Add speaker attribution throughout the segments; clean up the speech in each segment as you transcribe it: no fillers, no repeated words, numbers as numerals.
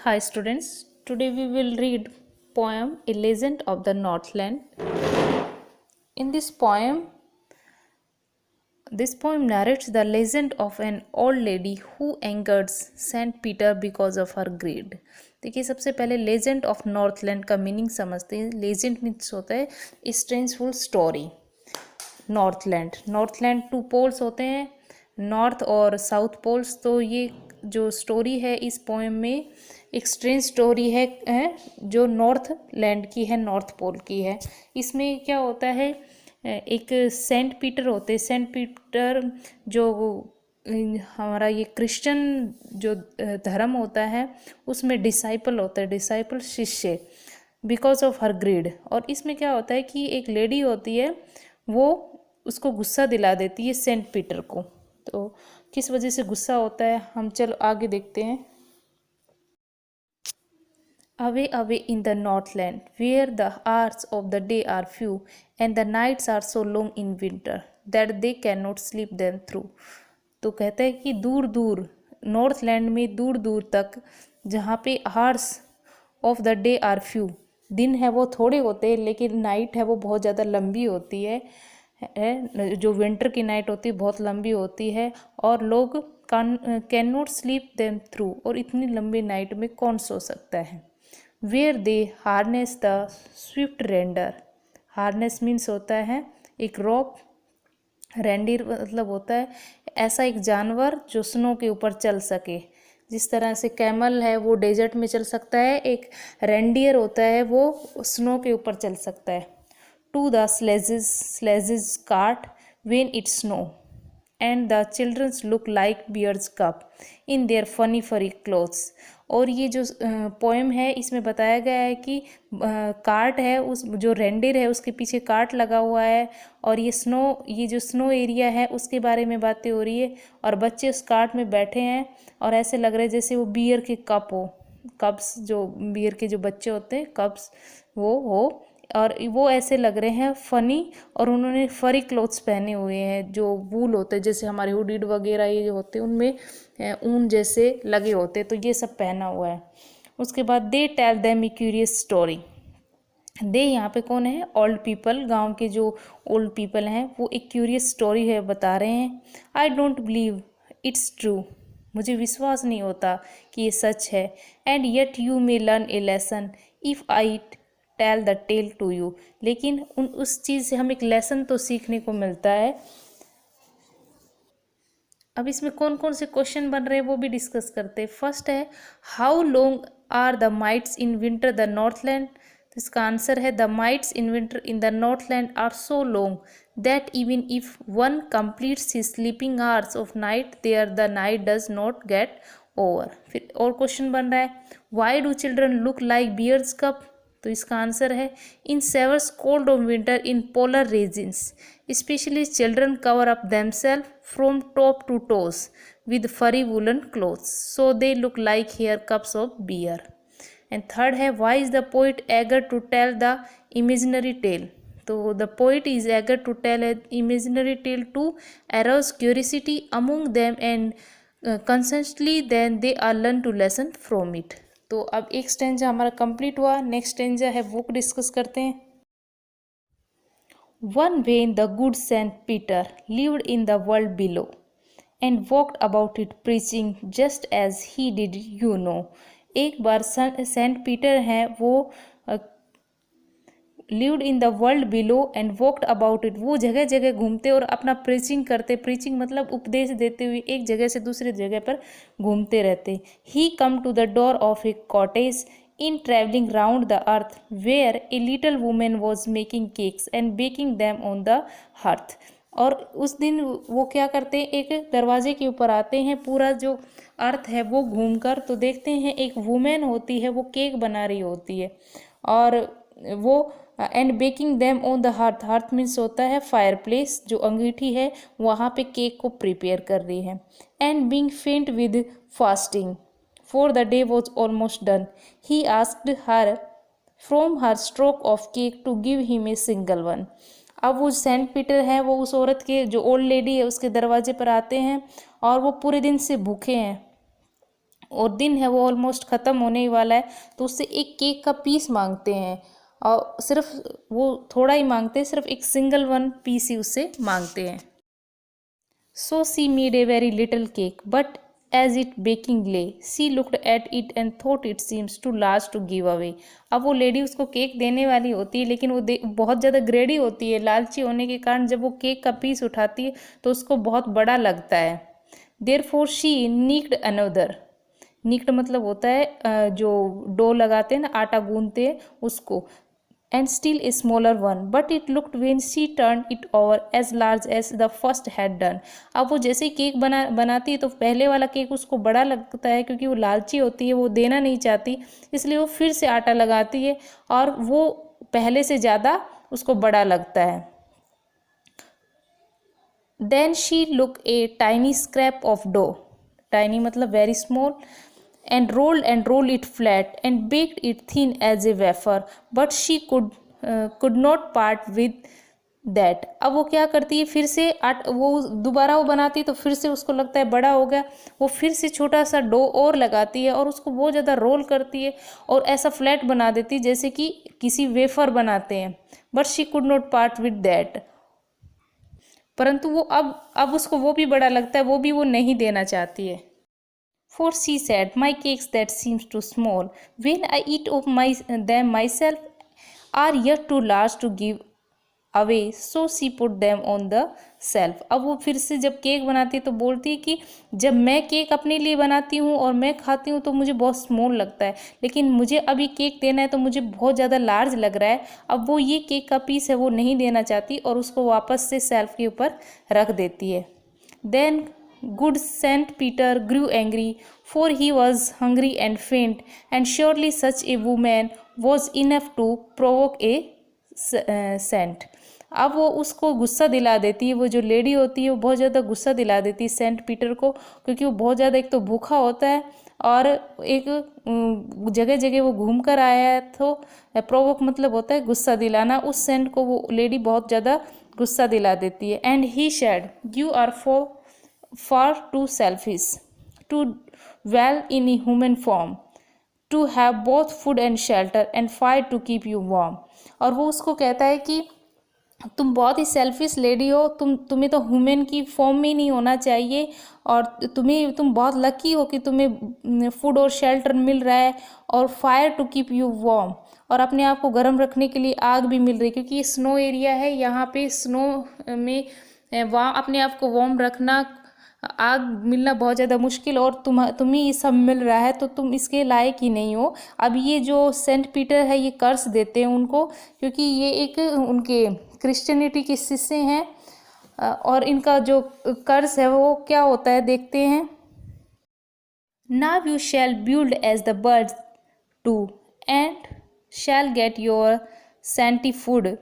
Speaker 1: Hi students, today we will read poem A Legend of the Northland. In this poem narrates the legend of an old lady who angered Saint Peter because of her greed. देखिए सबसे पहले legend of Northland का meaning समझते हैं. Legend means होता है स्ट्रेंजफुल story. Northland two poles होते हैं, नॉर्थ और साउथ पोल्स. तो ये जो स्टोरी है इस पोएम में एक स्ट्रेंज स्टोरी है जो नॉर्थ लैंड की है, नॉर्थ पोल की है. इसमें क्या होता है, एक सेंट पीटर होते हैं. सेंट पीटर जो हमारा ये क्रिश्चियन जो धर्म होता है उसमें डिसाइपल होता है, डिसाइपल शिष्य, बिकॉज ऑफ हर ग्रीड. और इसमें क्या होता है कि एक लेडी होती है, वो उसको गुस्सा दिला देती है सेंट पीटर को. तो किस वजह से गुस्सा होता है, हम चलो आगे देखते हैं. Away, away in the Northland, where the hours of the day are few and the nights are so long in winter that they cannot sleep them through. तो कहता है कि दूर दूर नॉर्थलैंड में, दूर दूर तक जहाँ पे hours of the day are few, दिन है वो थोड़े होते हैं लेकिन नाइट है वो बहुत ज़्यादा लंबी होती है. जो विंटर की नाइट होती है बहुत लंबी होती है और लोग can not sleep them through. और इतनी लंबी नाइट में कौन सो सकता है. Where they harness the swift reindeer. Harness means होता है एक रॉप, रेंडीर मतलब होता है ऐसा एक जानवर जो स्नो के ऊपर चल सके. जिस तरह से कैमल है वो डेजर्ट में चल सकता है, एक रेंडियर होता है वो स्नो के ऊपर चल सकता है. To the sledges cart when it snow and the children look like bear's cub in their funny furry clothes. और ये जो पोएम है इसमें बताया गया है कि कार्ट है, उस जो रेंडिर है उसके पीछे कार्ट लगा हुआ है और ये जो स्नो एरिया है उसके बारे में बातें हो रही है और बच्चे उस कार्ट में बैठे हैं और ऐसे लग रहा है जैसे वो बियर के कप हो, कब्स, जो बियर के जो बच्चे होते हैं कब्स वो हो. और वो ऐसे लग रहे हैं फनी और उन्होंने फरी क्लोथ्स पहने हुए हैं जो वूल होते हैं, जैसे हमारे हुडीड वगैरह ये जो होते हैं उनमें ऊन जैसे लगे होते हैं, तो ये सब पहना हुआ है. उसके बाद they tell them a curious story. दे यहाँ पे कौन है, ओल्ड पीपल, गांव के जो ओल्ड पीपल हैं वो एक क्यूरियस स्टोरी है बता रहे हैं. I don't believe it's true. मुझे विश्वास नहीं होता कि ये सच है. And yet you may learn a lesson if I tell the tale to you. लेकिन उस चीज़ से हम एक लेसन तो सीखने को मिलता है. अब इसमें कौन कौन से क्वेश्चन बन रहे हैं वो भी डिस्कस करते हैं. फर्स्ट है how long are the nights in winter the Northland. तो इसका आंसर है the nights in winter in the Northland are so long that even if one completes his sleeping hours of night there the night does not get over. फिर और question बन रहा है why do children look like bears cubs. तो इसका answer है in severe cold of winter in polar regions specially children cover up themselves from top to toes with furry woollen clothes so they look like hair cubs of bear. And third है why is the poet eager to tell the imaginary tale. तो the poet is eager to tell a imaginary tale to arouse curiosity among them and consequently then they are learn to lesson from it. तो अब एक stanza हमारा complete हुआ. Next stanza है वो discuss करते हैं. One when the good Saint Peter lived in the world below and walked about it preaching just as he did you know. एक बार सेंट पीटर हैं वो lived in the world below and walked about it. वो जगह जगह घूमते और अपना प्रीचिंग करते. प्रीचिंग मतलब उपदेश देते हुए एक जगह से दूसरी जगह पर घूमते रहते. He come to the door of a cottage in travelling round the earth where a little women was making cakes and baking them on the hearth. और उस दिन वो क्या करते हैं, एक दरवाजे के ऊपर आते हैं, पूरा जो अर्थ है वो घूमकर, तो देखते हैं एक वुमेन होती है वो केक बना रही होती है और वो and baking them on the hearth. Hearth means होता है फायर प्लेस, जो अंगीठी है वहाँ पे केक को प्रिपेयर कर रही है. And being faint with fasting for the day was almost done he asked her from her stroke of cake to give him a single one. अब वो सेंट पीटर है वो उस औरत के, जो ओल्ड लेडी है, उसके दरवाजे पर आते हैं और वो पूरे दिन से भूखे हैं और दिन है वो ऑलमोस्ट ख़त्म होने ही वाला है, तो उससे एक केक का पीस मांगते हैं और सिर्फ वो थोड़ा ही मांगते हैं, सिर्फ एक सिंगल वन पीस ही उससे मांगते हैं। So she made a very little cake, but as it baking lay, she looked at it and thought it seems too large to give away. अब वो लेडी उसको केक देने वाली होती है, लेकिन वो बहुत ज़्यादा ग्रेडी होती है, लालची होने के कारण जब वो केक का पीस उठाती है तो उसको बहुत बड़ा लगता है। Therefore she nicked another. निक्ड मतलब होता है जो डो लगाते हैं ना, आटा गूंदते हैं उसको, and still a smaller one, but it looked when she turned it over as large as the first had done. अब वो जैसे ही केक बनाती है तो पहले वाला केक उसको बड़ा लगता है, क्योंकि वो लालची होती है, वो देना नहीं चाहती, इसलिए वो फिर से आटा लगाती है और वो पहले से ज़्यादा उसको बड़ा लगता है। Then she took a tiny scrap of dough, tiny मतलब very small, and rolled it flat and baked it thin as a wafer, but she could not part with that. अब वो क्या करती है, फिर से वो दोबारा वो बनाती है तो फिर से उसको लगता है बड़ा हो गया, वो फिर से छोटा सा डो और लगाती है और उसको बहुत ज़्यादा रोल करती है और ऐसा फ्लैट बना देती है जैसे कि किसी वेफर बनाते हैं, but she could not part with that. परंतु वो अब उसको वो भी बड़ा लगता है, वो भी वो नहीं देना चाहती है। For she said, my cakes that seems too small, when I eat of them myself, are yet too large to give away. So she put them on the shelf. अब वो फिर से जब केक बनाती है तो बोलती है कि जब मैं केक अपने लिए बनाती हूँ और मैं खाती हूँ तो मुझे बहुत स्मॉल लगता है, लेकिन मुझे अभी केक देना है तो मुझे बहुत ज़्यादा लार्ज लग रहा है। अब वो ये केक का पीस है वो नहीं देना चाहती और उसको वापस से शेल्फ के ऊपर रख देती है। Then good Saint Peter grew angry, for he was hungry and faint, and surely such a woman was enough to provoke a saint. अब वो उसको गुस्सा दिला देती है, वो जो लेडी होती है वो बहुत ज़्यादा गुस्सा दिला देती है सेंट पीटर को, क्योंकि वो बहुत ज़्यादा एक तो भूखा होता है और एक जगह जगह वो घूम कर आया है, तो प्रोवोक मतलब होता है गुस्सा दिलाना। उस सेंट को वो लेडी बहुत ज़्यादा गुस्सा दिला देती है। And he said, you are far too selfish to dwell in a human form, to have both food and shelter and fire to keep you warm. और वो उसको कहता है कि तुम बहुत ही सेल्फिश लेडी हो, तुम्हें तो ह्यूमन की फॉर्म में ही नहीं होना चाहिए और तुम बहुत लकी हो कि तुम्हें फूड और शेल्टर मिल रहा है और fire to keep you warm, और अपने आप को गर्म रखने के लिए आग भी मिल रही है, क्योंकि ये स्नो एरिया है, यहाँ पे स्नो में वहाँ अपने आप को वार्म रखना, आग मिलना बहुत ज़्यादा मुश्किल, और तुम्हें ये सब मिल रहा है तो तुम इसके लायक ही नहीं हो। अब ये जो सेंट पीटर है ये कर्स देते हैं उनको, क्योंकि ये एक उनके क्रिश्चियनिटी के शिष्य हैं और इनका जो कर्स है वो क्या होता है देखते हैं। Now you shall build as the birds to and shall get your scanty food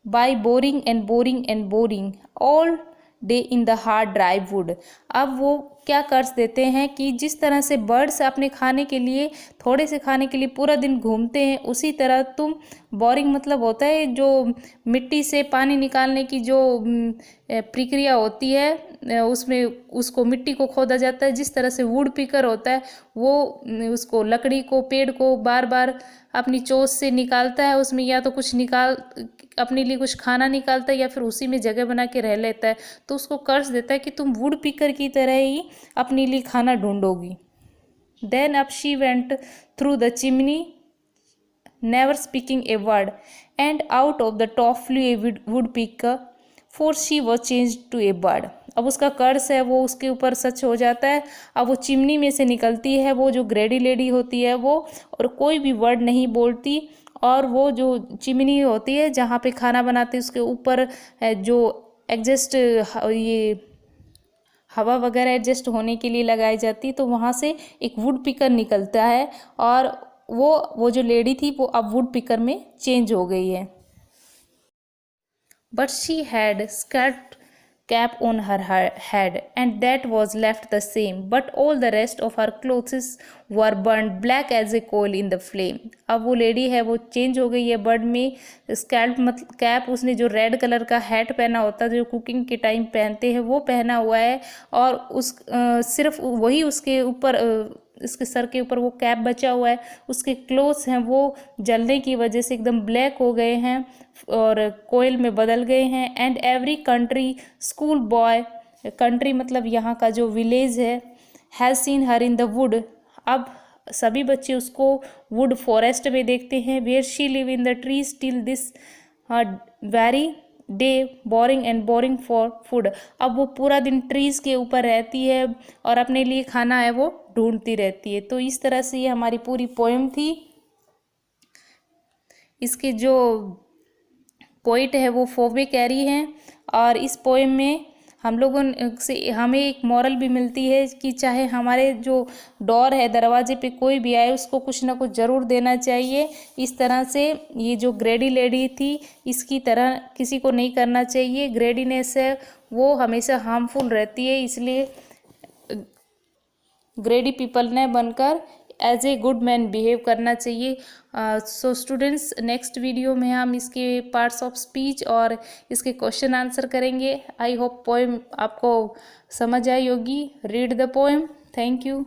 Speaker 1: by boring and boring and boring all day in the hard dry wood. अब वो क्या कर्ज देते हैं कि जिस तरह से बर्ड्स अपने खाने के लिए, थोड़े से खाने के लिए पूरा दिन घूमते हैं, उसी तरह तुम, बोरिंग मतलब होता है जो मिट्टी से पानी निकालने की जो प्रक्रिया होती है, उसमें उसको मिट्टी को खोदा जाता है, जिस तरह से वुड पिकर होता है वो उसको लकड़ी को, पेड़ को बार बार अपनी चोंच से निकालता है, उसमें या तो कुछ निकाल अपने लिए कुछ खाना निकालता है या फिर उसी में जगह बना के रह लेता है, तो उसको कर्ज देता है कि तुम वुड पिकर की तरह ही अपने लिए खाना ढूंढोगी। Then up she went through the chimney never speaking a word and out of the top flue a woodpecker for she was change to a bird. अब उसका कर्ज है वो उसके ऊपर सच हो जाता है। अब वो चिमनी में से निकलती है, वो जो ग्रेडी लेडी होती है वो, और कोई भी वर्ड नहीं बोलती, और वो जो चिमनी होती है जहाँ पे खाना बनाते हैं उसके ऊपर जो एडजस्ट ये हवा वगैरह एडजस्ट होने के लिए लगाई जाती है, तो वहाँ से एक वुड पिकर निकलता है और वो जो लेडी थी वो अब वुड पिकर में चेंज हो गई है। But she had scalp cap on her head, and that was left the same, but all the rest of her clothes were burned black as a coal in the flame. अब वो lady है वो change हो गई है bird में। Scalp मतलब cap, उसने जो रेड कलर का हैट पहना होता है जो कुकिंग के टाइम पहनते हैं वो पहना हुआ है, और उस सिर्फ वही उसके ऊपर इसके सर के ऊपर वो कैप बचा हुआ है, उसके क्लोथ्स हैं वो जलने की वजह से एकदम ब्लैक हो गए हैं और कोयल में बदल गए हैं। And every country school boy, country मतलब यहाँ का जो विलेज है, has seen her in the wood, अब सभी बच्चे उसको वुड फॉरेस्ट में देखते हैं। Where she live in the trees till this very day boring and boring for food, अब वो पूरा दिन ट्रीज के ऊपर रहती है और अपने लिए खाना है वो ढूंढती रहती है। तो इस तरह से ये हमारी पूरी पोएम थी। इसके जो पोइट है वो फोबे कैरी हैं और इस पोएम में हम लोगों से हमें एक मॉरल भी मिलती है कि चाहे हमारे जो डोर है, दरवाजे पे कोई भी आए उसको कुछ ना कुछ ज़रूर देना चाहिए। इस तरह से ये जो ग्रेडी लेडी थी इसकी तरह किसी को नहीं करना चाहिए। ग्रेडीनेस है वो हमेशा हार्मफुल रहती है, इसलिए ग्रेडी पीपल ने बनकर as a good man behave करना चाहिए। सो स्टूडेंट्स, नेक्स्ट वीडियो में हम इसके पार्ट्स ऑफ स्पीच और इसके क्वेश्चन आंसर करेंगे। आई होप पोएम आपको समझ आई होगी। Read the poem. Thank you.